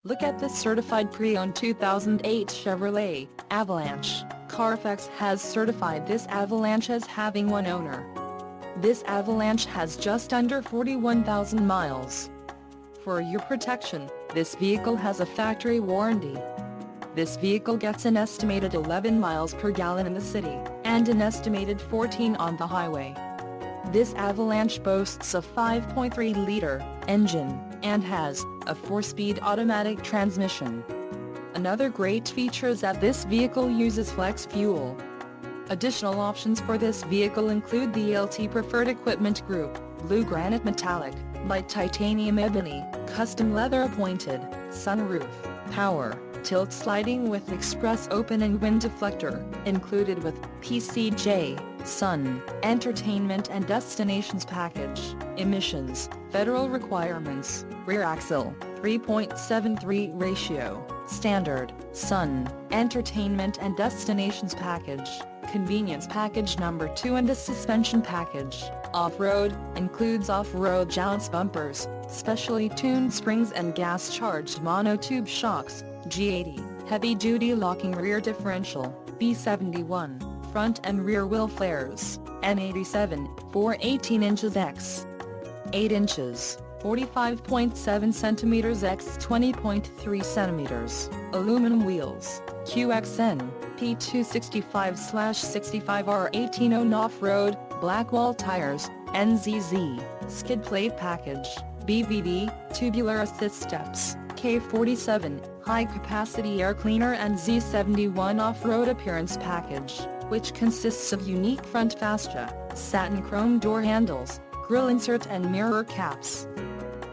Look at this certified pre-owned 2008 Chevrolet Avalanche. Carfax has certified this Avalanche as having one owner. This Avalanche has just under 41,000 miles. For your protection, this vehicle has a factory warranty. This vehicle gets an estimated 11 miles per gallon in the city, and an estimated 14 on the highway. This Avalanche boasts a 5.3-liter engine, and has a 4-speed automatic transmission. Another great feature is that this vehicle uses flex fuel. Additional options for this vehicle include the LT Preferred Equipment Group, Blue Granite Metallic, Light Titanium Ebony, Custom Leather Appointed, Sunroof, Power, Tilt Sliding with Express Open and Wind Deflector, included with PCJ, Sun, Entertainment and Destinations Package, Emissions, Federal Requirements, Rear Axle, 3.73 ratio, Standard, Sun, Entertainment and Destinations Package, Convenience Package number 2 and a Suspension Package. Off-road, includes off-road jounce bumpers, specially tuned springs and gas-charged monotube shocks, G80, heavy-duty locking rear differential, B71, front and rear wheel flares, N87, 418 inches x 8 inches, 45.7 centimeters x 20.3 centimeters, aluminum wheels, QXN, P265/65R18 off-road, black wall tires, NZZ, skid plate package, BVD, tubular assist steps, K47, high-capacity air cleaner and Z71 off-road appearance package, which consists of unique front fascia, satin chrome door handles, grille insert and mirror caps.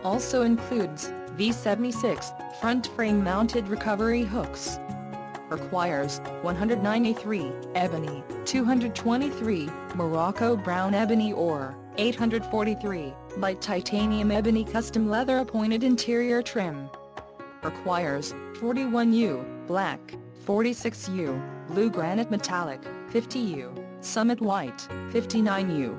Also includes V76 front frame mounted recovery hooks. Requires 193 ebony, 223 Morocco brown ebony or 843 light titanium ebony custom leather appointed interior trim. Requires 41U black, 46U blue granite metallic, 50U summit white, 59U